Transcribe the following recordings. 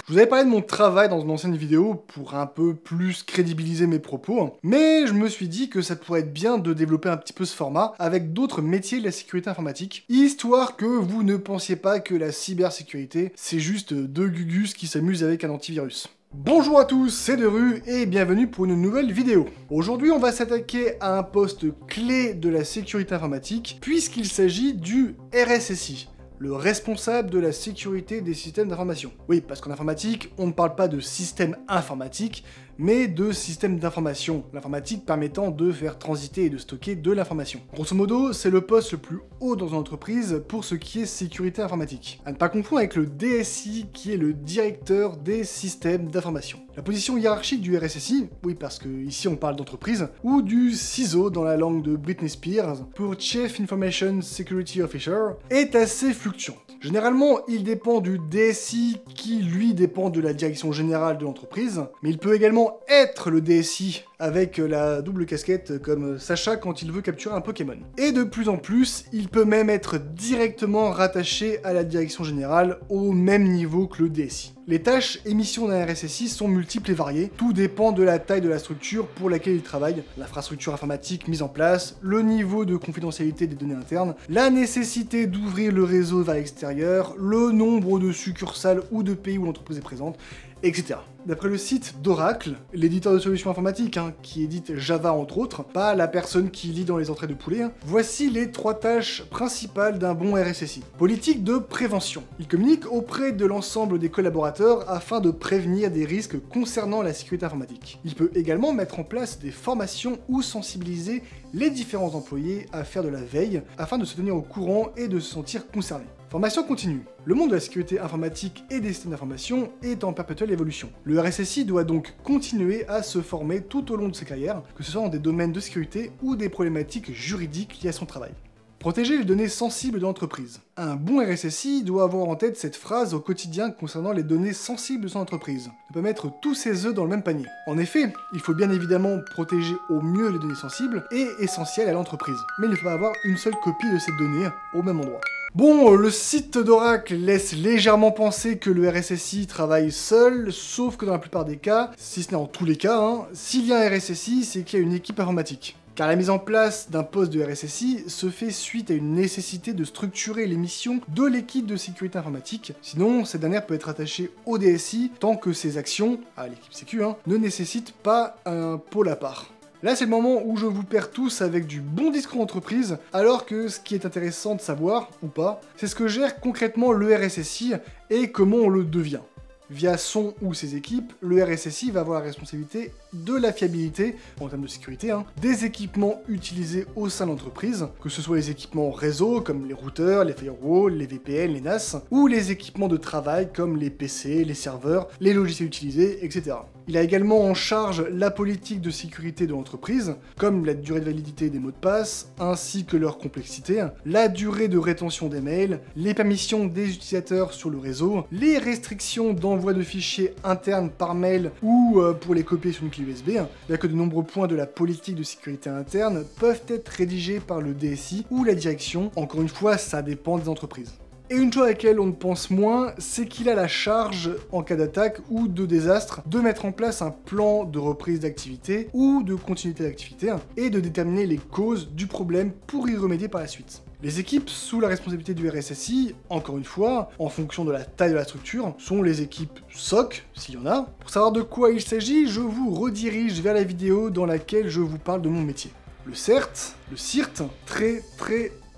Je vous avais parlé de mon travail dans une ancienne vidéo pour un peu plus crédibiliser mes propos, mais je me suis dit que ça pourrait être bien de développer un petit peu ce format avec d'autres métiers de la sécurité informatique, histoire que vous ne pensiez pas que la cybersécurité, c'est juste deux gugus qui s'amusent avec un antivirus. Bonjour à tous, c'est Deru et bienvenue pour une nouvelle vidéo. Aujourd'hui, on va s'attaquer à un poste clé de la sécurité informatique, puisqu'il s'agit du RSSI. Le responsable de la sécurité des systèmes d'information. Oui, parce qu'en informatique, on ne parle pas de système informatique, mais de système d'information, l'informatique permettant de faire transiter et de stocker de l'information. Grosso modo, c'est le poste le plus haut dans une entreprise pour ce qui est sécurité informatique. À ne pas confondre avec le DSI, qui est le directeur des systèmes d'information. La position hiérarchique du RSSI, oui parce que ici on parle d'entreprise, ou du CISO dans la langue de Britney Spears, pour Chief Information Security Officer, est assez fluctuante. Généralement, il dépend du DSI qui, lui, dépend de la direction générale de l'entreprise, mais il peut également être le DSI avec la double casquette comme Sacha quand il veut capturer un Pokémon. Et de plus en plus, il peut même être directement rattaché à la direction générale au même niveau que le DSI. Les tâches et missions d'un RSSI sont multiples et variées, tout dépend de la taille de la structure pour laquelle il travaille, l'infrastructure informatique mise en place, le niveau de confidentialité des données internes, la nécessité d'ouvrir le réseau vers l'extérieur, le nombre de succursales ou de pays où l'entreprise est présente, etc. D'après le site d'Oracle, l'éditeur de solutions informatiques, qui édite Java entre autres, pas la personne qui lit dans les entrées de poulet, voici les 3 tâches principales d'un bon RSSI. Politique de prévention. Il communique auprès de l'ensemble des collaborateurs afin de prévenir des risques concernant la sécurité informatique. Il peut également mettre en place des formations ou sensibiliser les différents employés à faire de la veille afin de se tenir au courant et de se sentir concernés. Formation continue. Le monde de la sécurité informatique et des systèmes d'information est en perpétuelle évolution. Le RSSI doit donc continuer à se former tout au long de sa carrière, que ce soit dans des domaines de sécurité ou des problématiques juridiques liées à son travail. Protéger les données sensibles de l'entreprise. Un bon RSSI doit avoir en tête cette phrase au quotidien concernant les données sensibles de son entreprise. Ne pas mettre tous ses œufs dans le même panier. En effet, il faut bien évidemment protéger au mieux les données sensibles et essentielles à l'entreprise. Mais il ne faut pas avoir une seule copie de ces données au même endroit. Bon, le site d'Oracle laisse légèrement penser que le RSSI travaille seul, sauf que dans la plupart des cas, si ce n'est en tous les cas, s'il y a un RSSI, c'est qu'il y a une équipe informatique. Car la mise en place d'un poste de RSSI se fait suite à une nécessité de structurer les missions de l'équipe de sécurité informatique, sinon cette dernière peut être attachée au DSI tant que ses actions, à l'équipe sécu, ne nécessitent pas un pôle à part. Là, c'est le moment où je vous perds tous avec du bon discours entreprise, alors que ce qui est intéressant de savoir, ou pas, c'est ce que gère concrètement le RSSI et comment on le devient. Via son ou ses équipes, le RSSI va avoir la responsabilité de la fiabilité, en termes de sécurité, des équipements utilisés au sein de l'entreprise, que ce soit les équipements réseau, comme les routeurs, les firewalls, les VPN, les NAS, ou les équipements de travail, comme les PC, les serveurs, les logiciels utilisés, etc. Il a également en charge la politique de sécurité de l'entreprise, comme la durée de validité des mots de passe, ainsi que leur complexité, la durée de rétention des mails, les permissions des utilisateurs sur le réseau, les restrictions d'envoi de fichiers internes par mail ou pour les copier sur une clé USB, bien que de nombreux points de la politique de sécurité interne peuvent être rédigés par le DSI ou la direction. Encore une fois, ça dépend des entreprises. Et une chose à laquelle on ne pense moins, c'est qu'il a la charge, en cas d'attaque ou de désastre, de mettre en place un plan de reprise d'activité ou de continuité d'activité et de déterminer les causes du problème pour y remédier par la suite. Les équipes sous la responsabilité du RSSI, encore une fois, en fonction de la taille de la structure, sont les équipes SOC, s'il y en a. Pour savoir de quoi il s'agit, je vous redirige vers la vidéo dans laquelle je vous parle de mon métier. Le CERT,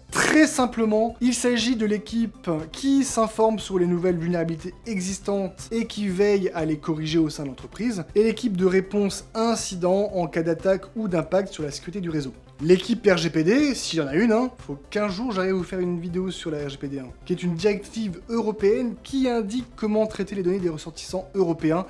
très simplement, il s'agit de l'équipe qui s'informe sur les nouvelles vulnérabilités existantes et qui veille à les corriger au sein de l'entreprise, et l'équipe de réponse à incident en cas d'attaque ou d'impact sur la sécurité du réseau. L'équipe RGPD, s'il y en a une, faut qu'un jour j'arrive à vous faire une vidéo sur la RGPD, qui est une directive européenne qui indique comment traiter les données des ressortissants européens.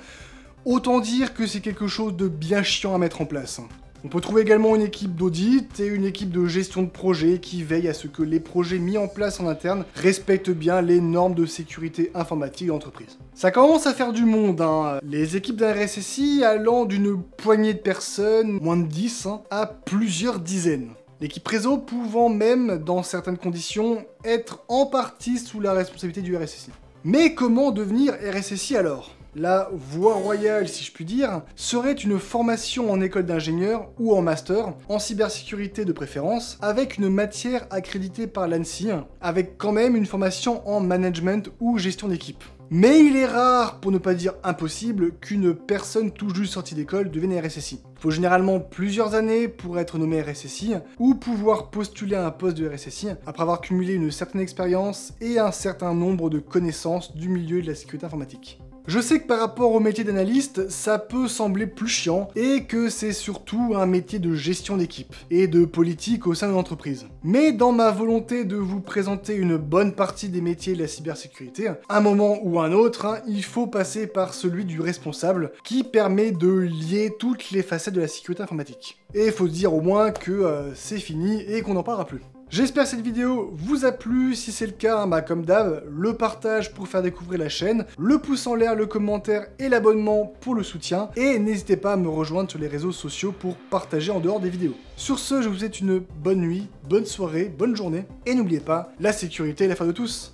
Autant dire que c'est quelque chose de bien chiant à mettre en place. On peut trouver également une équipe d'audit et une équipe de gestion de projet qui veille à ce que les projets mis en place en interne respectent bien les normes de sécurité informatique de l'entreprise. Ça commence à faire du monde, Les équipes d'un RSSI allant d'une poignée de personnes, moins de 10, à plusieurs dizaines. L'équipe réseau pouvant même, dans certaines conditions, être en partie sous la responsabilité du RSSI. Mais comment devenir RSSI alors ? La voie royale, si je puis dire, serait une formation en école d'ingénieur ou en master, en cybersécurité de préférence, avec une matière accréditée par l'ANSSI, avec quand même une formation en management ou gestion d'équipe. Mais il est rare, pour ne pas dire impossible, qu'une personne tout juste sortie d'école devienne RSSI. Il faut généralement plusieurs années pour être nommé RSSI, ou pouvoir postuler à un poste de RSSI, après avoir cumulé une certaine expérience et un certain nombre de connaissances du milieu de la sécurité informatique. Je sais que par rapport au métier d'analyste, ça peut sembler plus chiant, et que c'est surtout un métier de gestion d'équipe, et de politique au sein de l'entreprise. Mais dans ma volonté de vous présenter une bonne partie des métiers de la cybersécurité, un moment ou un autre, il faut passer par celui du responsable, qui permet de lier toutes les facettes de la sécurité informatique. Et il faut se dire au moins que c'est fini, et qu'on n'en parlera plus. J'espère que cette vidéo vous a plu, si c'est le cas, comme d'hab, le partage pour faire découvrir la chaîne, le pouce en l'air, le commentaire et l'abonnement pour le soutien, et n'hésitez pas à me rejoindre sur les réseaux sociaux pour partager en dehors des vidéos. Sur ce, je vous souhaite une bonne nuit, bonne soirée, bonne journée, et n'oubliez pas, la sécurité est l'affaire de tous.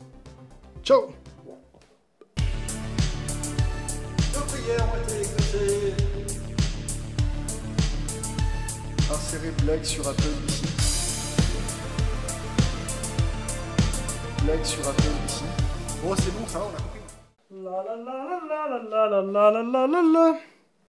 Ciao. Insérer blague sur Apple ici. Blague sur Apple ici. Bon, c'est bon, ça va, on a compris. La la la la la la la la la la la.